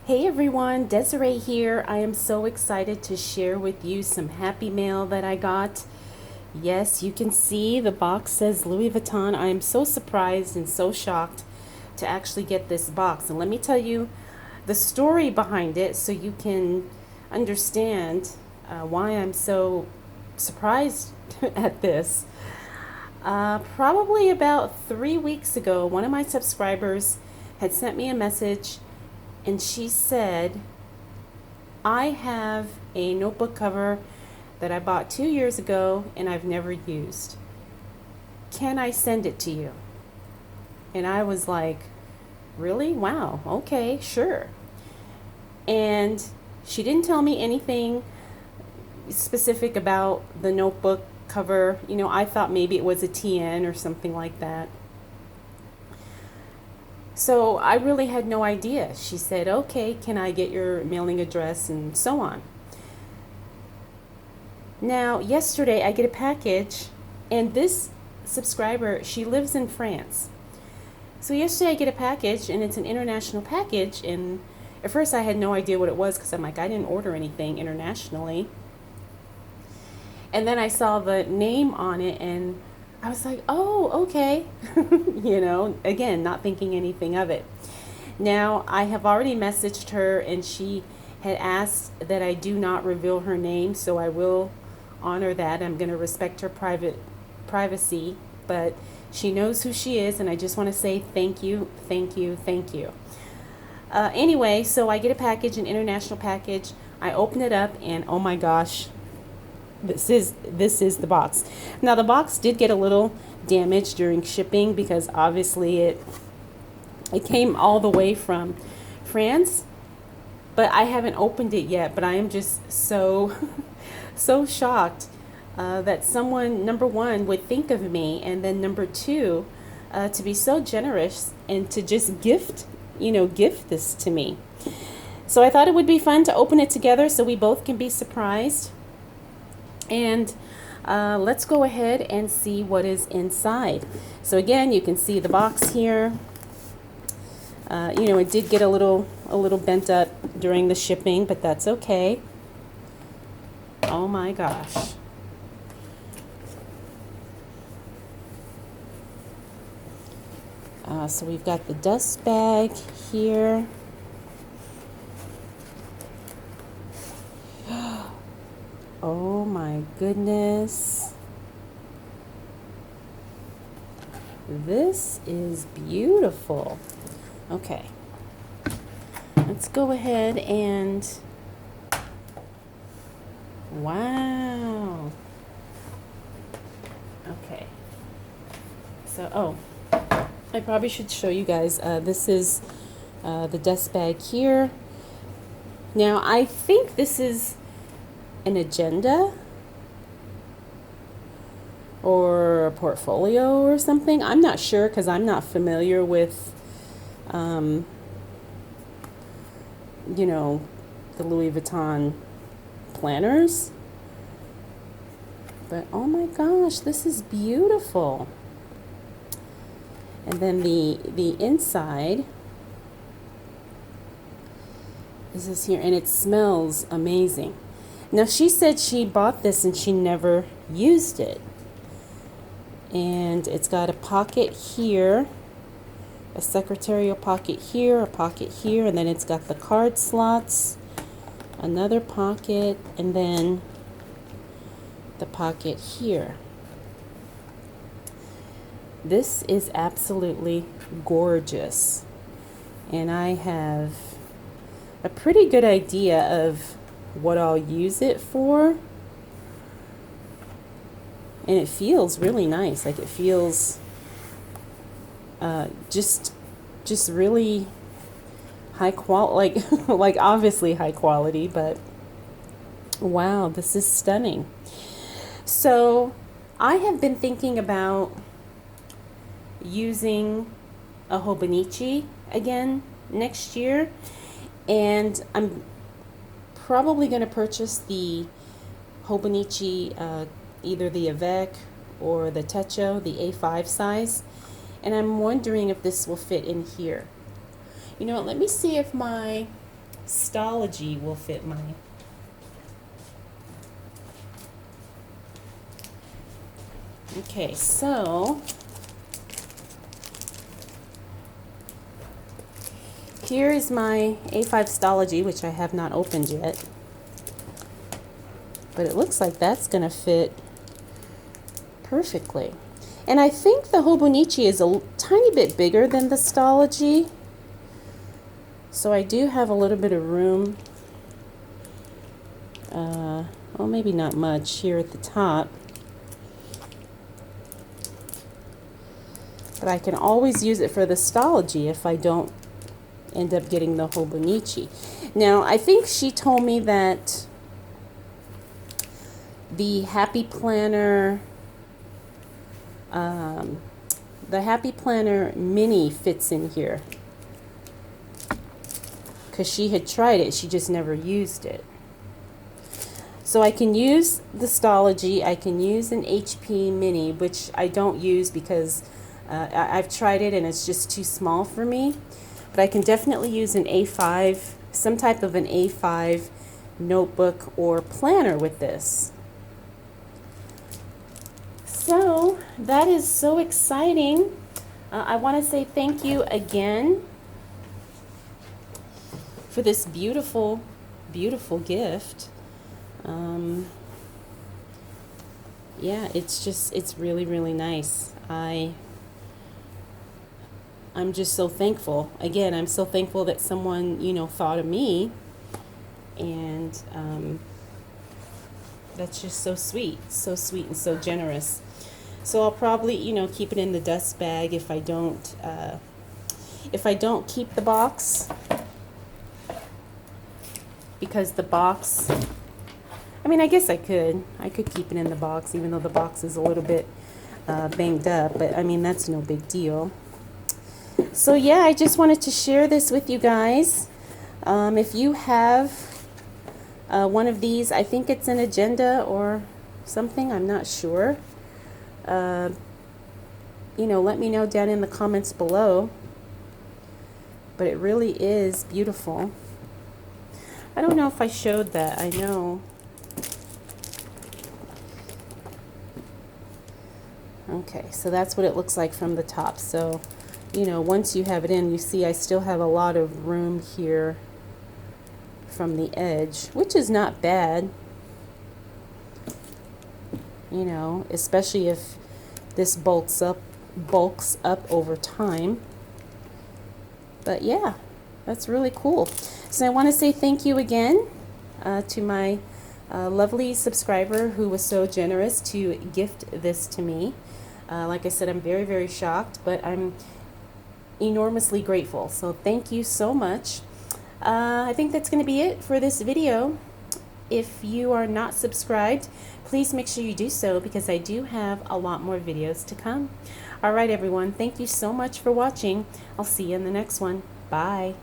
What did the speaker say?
Hey everyone, Desiree here. I am so excited to share with you some happy mail that I got. Yes, you can see the box says Louis Vuitton. I am so surprised and so shocked to actually get this box. And let me tell you the story behind it so you can understand why I'm so surprised at this. Probably about 3 weeks ago, one of my subscribers had sent me a message and she said, I have a notebook cover that I bought 2 years ago and I've never used. Can I send it to you? And I was like, really? Wow, okay, sure. And she didn't tell me anything specific about the notebook cover. You know, I thought maybe it was a TN or something like that. So I really had no idea. She said, okay, can I get your mailing address and so on. Now, yesterday I get a package, and this subscriber, she lives in France. So yesterday I get a package, and it's an international package, and at first I had no idea what it was because I'm like, I didn't order anything internationally. And then I saw the name on it, and I was like, oh, okay. You know, again, not thinking anything of it. Now, I have already messaged her, and she had asked that I do not reveal her name, so I will honor that. I'm going to respect her privacy, but she knows who she is, and I just want to say thank you, thank you, thank you. Anyway, so I get a package, an international package. I open it up, and oh my gosh, this is the box. Now the box did get a little damaged during shipping because obviously it came all the way from France, but I haven't opened it yet. But I am just so so shocked that someone, number one, would think of me, and then number two, to be so generous and to just gift this to me. So I thought it would be fun to open it together so we both can be surprised. And let's go ahead and see what is inside. So again, you can see the box here. It did get a little bent up during the shipping, but that's okay. Oh my gosh. So we've got the dust bag here. Oh my goodness. This is beautiful. Okay. Let's go ahead and, wow. Okay. So, I probably should show you guys. This is the dust bag here. Now, I think this is an agenda or a portfolio or something. I'm not sure because I'm not familiar with, the Louis Vuitton planners. But oh my gosh, this is beautiful. And then the inside is this here, and it smells amazing. Now, she said she bought this and she never used it. And it's got a pocket here, a secretarial pocket here, a pocket here, and then it's got the card slots, another pocket, and then the pocket here. This is absolutely gorgeous. And I have a pretty good idea of what I'll use it for, and it feels really nice. Like, it feels just really high quality, like obviously high quality, but wow, this is stunning. So I have been thinking about using a Hobonichi again next year, and I'm probably going to purchase the Hobonichi, either the Avec or the Techo, the A5 size, and I'm wondering if this will fit in here. You know, let me see if my Stology will fit mine. Okay, so here is my A5 Stology, which I have not opened yet. But it looks like that's going to fit perfectly. And I think the Hobonichi is a tiny bit bigger than the Stology. So I do have a little bit of room. Well, maybe not much here at the top. But I can always use it for the Stology if I don't end up getting the Hobonichi. Now, I think she told me that the Happy Planner Mini fits in here, because she had tried it, she just never used it. So I can use the Stology, I can use an HP Mini, which I don't use because I've tried it and it's just too small for me. But I can definitely use an A5, some type of an A5 notebook or planner with this. So that is so exciting. I want to say thank you again for this beautiful, beautiful gift. Yeah, it's really, really nice. I'm just so thankful. Again, I'm so thankful that someone, thought of me. And that's just so sweet and so generous. So I'll probably, keep it in the dust bag if I don't keep the box, because the box, I guess I could keep it in the box, even though the box is a little bit banged up, but that's no big deal. So yeah, I just wanted to share this with you guys. If you have one of these, I think it's an agenda or something, I'm not sure. Let me know down in the comments below. But it really is beautiful. I don't know if I showed that. I know. Okay, so that's what it looks like from the top. So, once you have it in, you see I still have a lot of room here from the edge, which is not bad. Especially if this bulks up over time. But yeah, that's really cool. So I want to say thank you again to my lovely subscriber who was so generous to gift this to me. Like I said, I'm very, very shocked, but I'm enormously grateful. So thank you so much. I think that's going to be it for this video. If you are not subscribed, please make sure you do so, because I do have a lot more videos to come. All right, everyone. Thank you so much for watching. I'll see you in the next one. Bye.